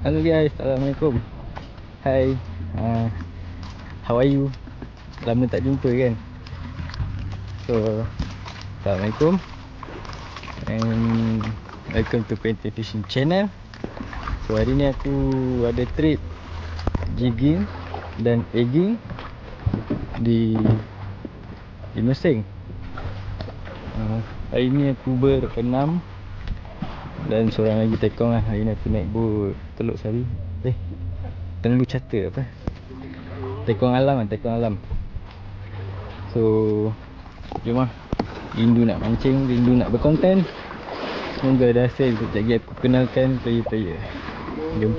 Halo guys, Assalamualaikum. Hai, how are you? Lama tak jumpa kan. So, Assalamualaikum and welcome to Painter Fishing Channel. So hari ni aku ada trip jigging dan egging di Mersing. Hari ni aku berenam dan seorang lagi tekong lah. Hari ni aku naik boat Teluk Sari, Terengganu Charter apa, tekong alam. So jom lah, rindu nak mancing, rindu nak berkonten. Semoga ada hasil. Sekejap lagi aku kenalkan player-player. Jom.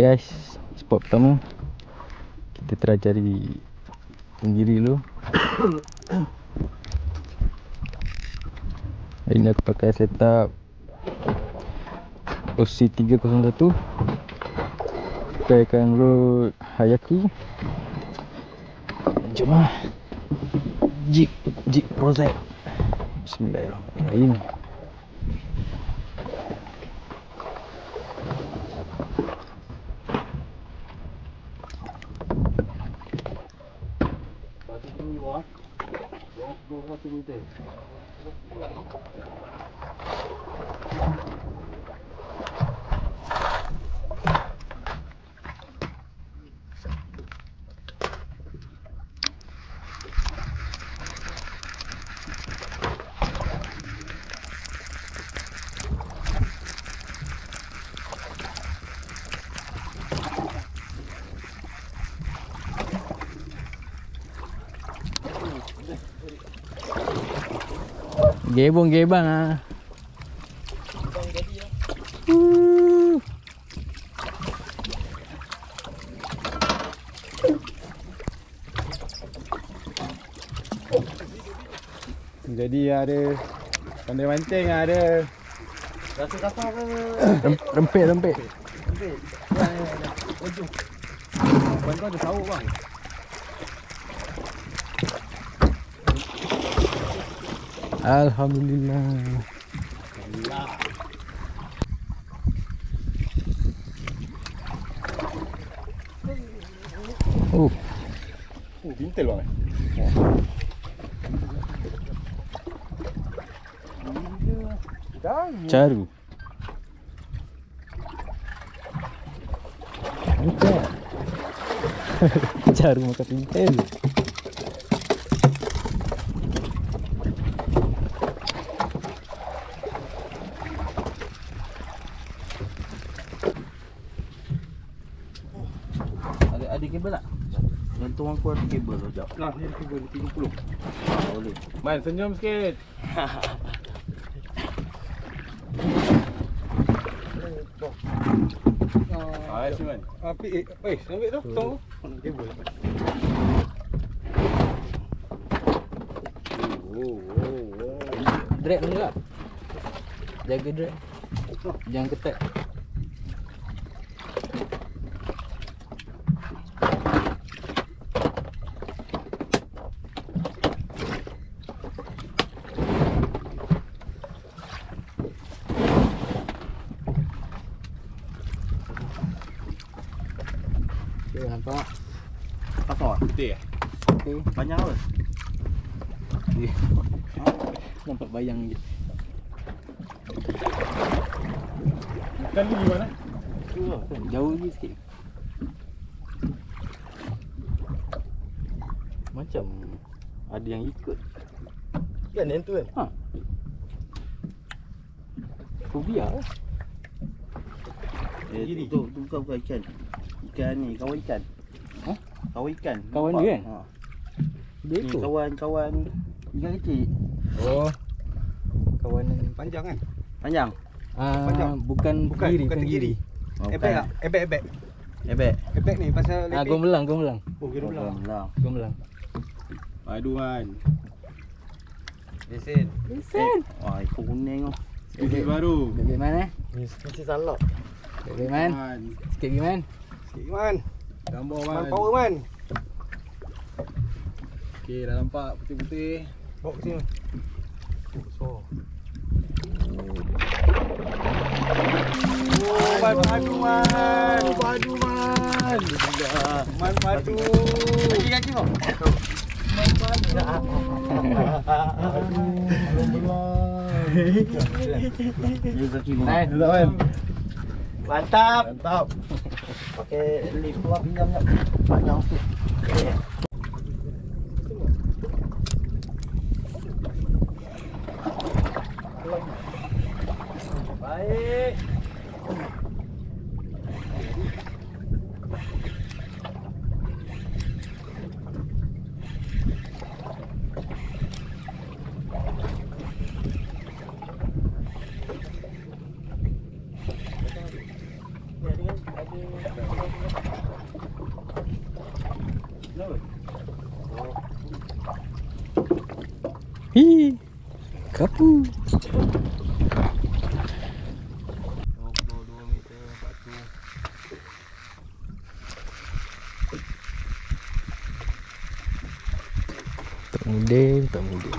Guys, spot pertama kita try cari penggiri dulu. Hari ni aku pakai setup OC301, pakaikan rod Hayaku. Jom lah, Jig Pro Z. Bismillahirrahmanirrahim. Gebang ah. Jadi ada pandai mancing, ada rasa kasar ke? Rempit. Rempit. Laju. Ban kau ada sauk bang. Alhamdulillah. Bintil bang. Caru. Caru makan pintel. Ada kabel tak? Gantung aku ada kabel tu jap. Lah ni kabel 30. Boleh. Man senyum sikit. Hai Siman. Api sambil tu tong. Kabel. Drag ni lah. Jaga drag. Jangan ketat. Okay, nampak. Apa? Putih. Okay. Panjang apa? Nampak bayang je. Ikan ni gimana? Jauh je sikit. Macam ada yang ikut. Kan yang tu kan? Ha. Fobia lah. Tu bukan ikan. Ikan ni, kawan ikan. Ha? Kawan ikan. Kawan dia kan? Ha. Dia Ni tu. kawan ikan kecil. Oh. Kawan Panjang kan? Panjang. bukan tenggiri. Ebek tak? Ebek. Ebek. Efek ni pasal lepek. Gomelang. Oh, kira belah. Gomelang. Padu kan. Lesen. Wah, ikut kuning oh. Bibit baru. Bebek man Mesti salak. Bebek man. Sikit lagi man. Sikit man. Gambar Man man. power man. Okey, dah nampak putih-putih. Bawa ke sini. So. Oh, man padu man. Padu man. Man padu. Kaki kok. Man padu. Man. Man. Mantap. Mantap. Pakai lift tu pinjam nak. Panjang sikit. Baik. Hi. Kapu. 22 meter batu. Tak muda.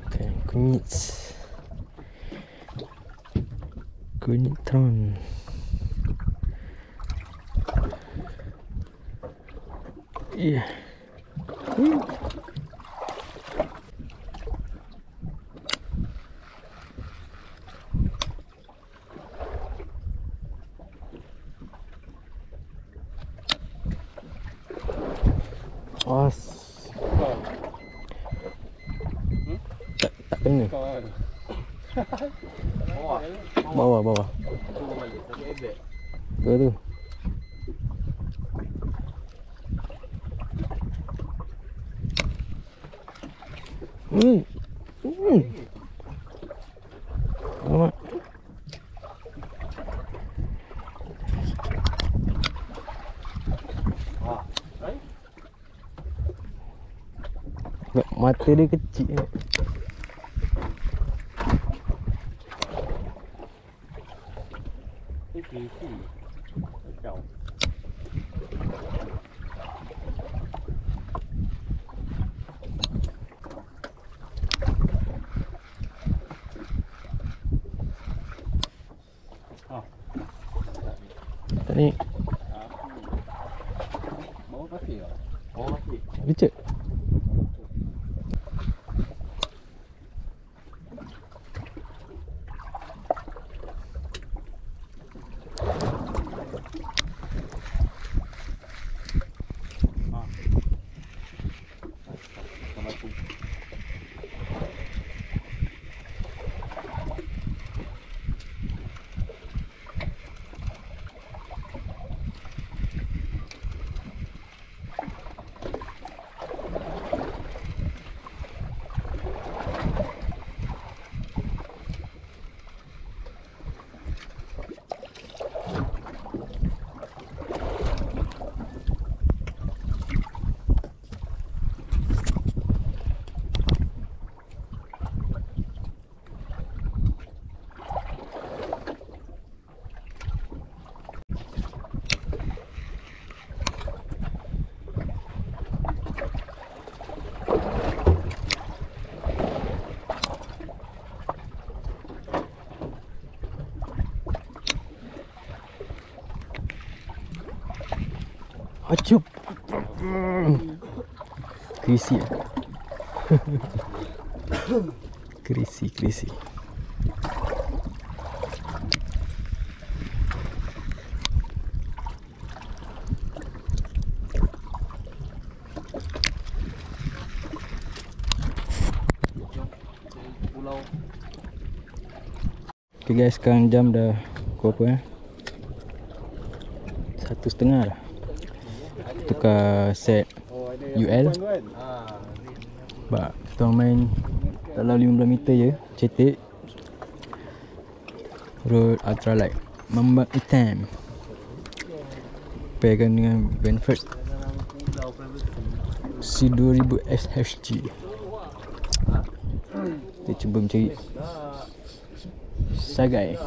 Okay, kunyitron. Iya. Os. Tak kena. Bawah. Turun balik. Tapi ebek. Betul tu. Alamak. Mata dia kecil. Tadi Bawa pasir lah. Oh, okey. Richard. Acup. Krisi. Krisi. Pulau. Okay guys, sekarang jam dah berapa 1:30 lah. Tukar set UL Sebab kita orang main dalam 15 meter je, cetek. Road ultralight Mambak hitam. Pairkan dengan Benford C2000 SHG. Kita cuba mencari sagai.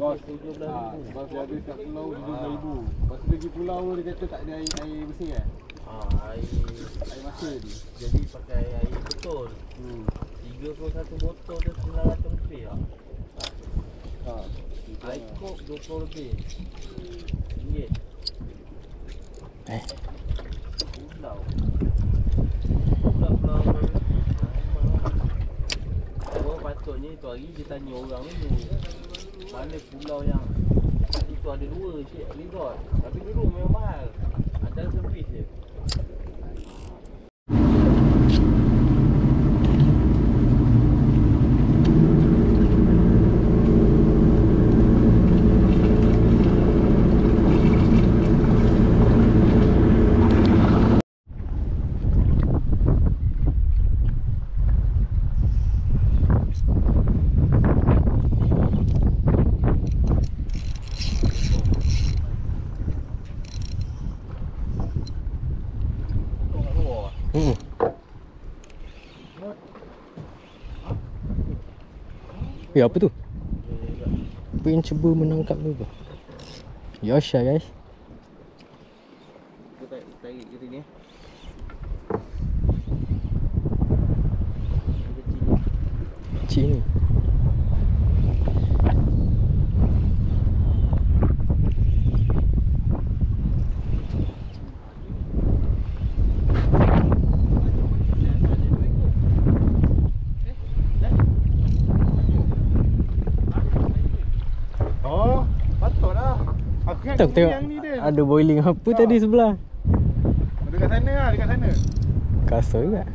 Bos, bos dia habis kat pulau 17,000. Lepas tu pergi pulau dia kata tak ada air bersih kan? Air masa ni. jadi pakai air betul. 31 botol dia 900 lebih lah. Air kok 20 lebih. RM1. Pulau. Pulau. Oh, patutnya tu hari dia tanya orang dulu. Mana pulau yang itu ada 2 resort. Tapi dulu memang mahal. Ada servis je. Apa tu? Apa yang cuba menangkap tu? Yosha guys. Kita tarik ke sini. Kecil ni. Tak tengok ada boiling apa tadi sebelah. Dekat sana lah, dekat sana. Kasar juga.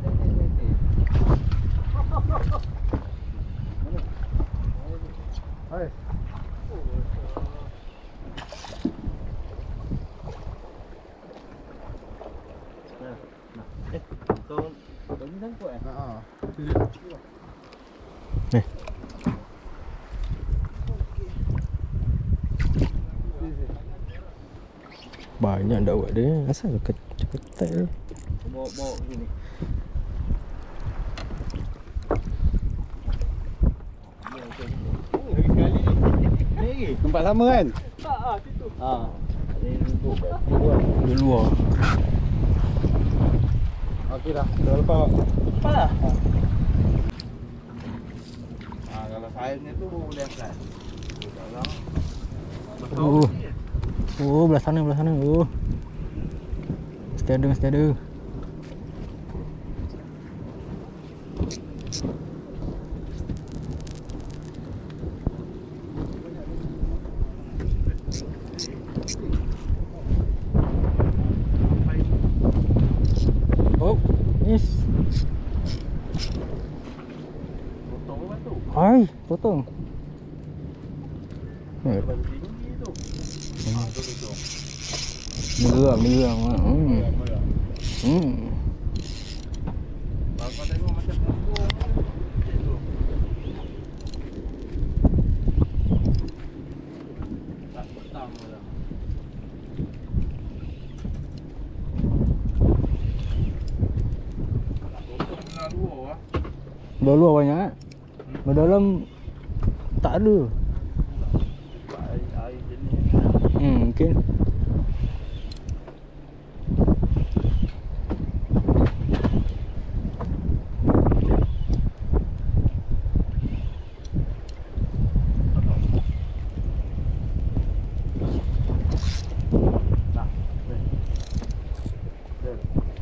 Hai. Kau ni sangkut eh? Banyak dakwat dia. Asal ketat dia. Bawa sini. Lagi sekali ni. Tempat sama kan? Situ. Ni untuk Dia luar. okey dah. Dah lepas. Lepas lah. Kalau saiznya tu boleh angkat. Oh, belah sana. Oh. Mesti ada. Oh, yes. Potong apa tu? Hai, potong. Tinggi tu. Ni geram. Kau tengok macam punggung tu. Tak petang dah. Belah luar banyak. Belah dalam tak ada. Air jenis Mungkin.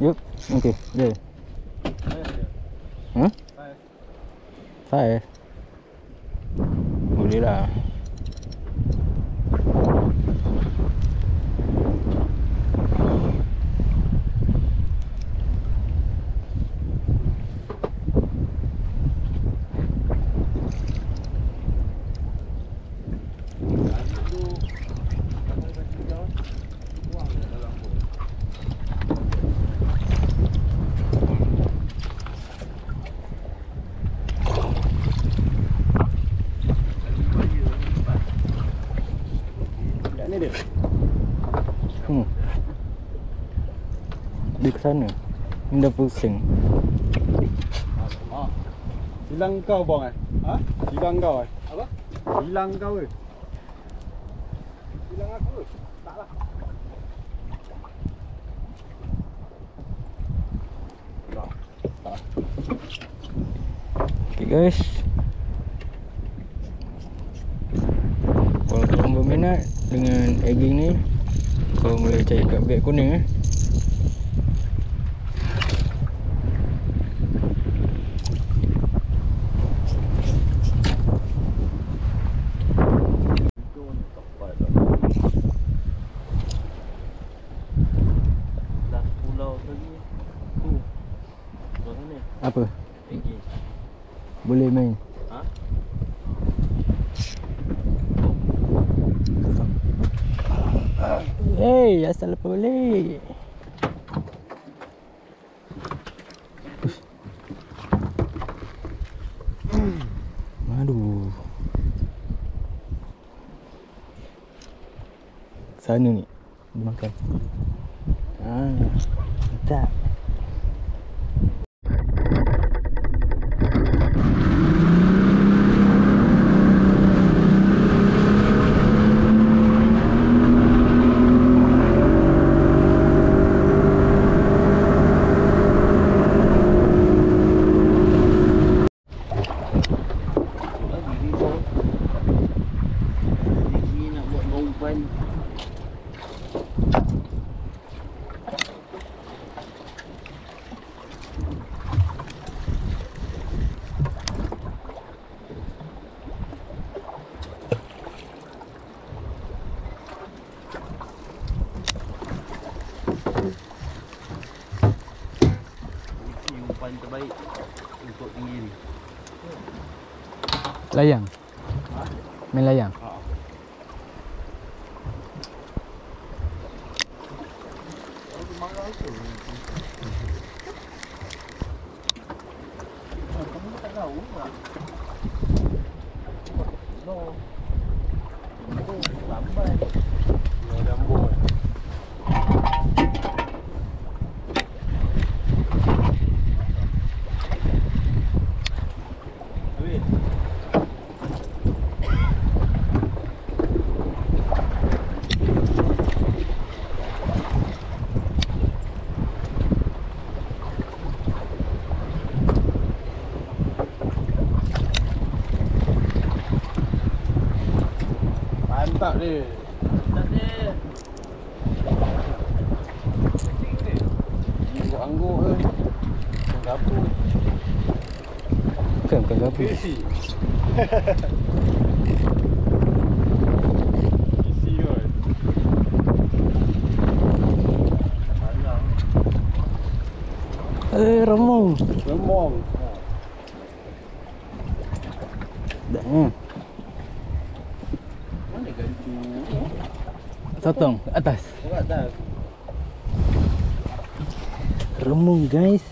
Yuk, okey, dia. Hah? Saya. Boleh lah. Dia ke sana. Ni dah pusing. Hilang kau bang Ha? Hilang kau Apa? Hilang kau Hilang aku Tak lah. Okay guys, kalau korang berminat dengan egging ni, korang boleh cari kat beg kuning Dah pulau tadi. Tu. Pulau mana? Apa? Pergi. Boleh main. Ha? Hey, asal apa boleh? Aduh. Sana ni dia makan. Tak. Umpan terbaik untuk tinggi ni. Layang. Main layang. Kamu tak tahu tak? No. Itu lambat. Lambat Duit. Mantap dia Tak ada. Angguk ke Dapur Bukan gapo. Isi kot Remung. Lemong Dah. Mana gancu? Sotong ke atas. Berat dah. Remung guys.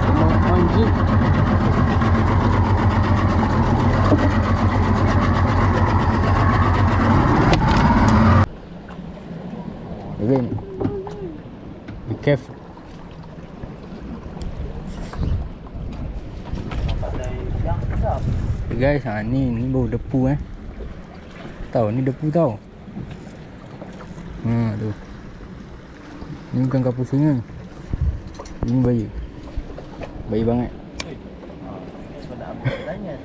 Remung anjing. Evin, be careful. Pandai yang besar. Guys, ni baru depu Tahu ni depu tau. Tu. Ni bukan kapur singa. Ini bayi. Bayi banget. Kau nak apa tanya?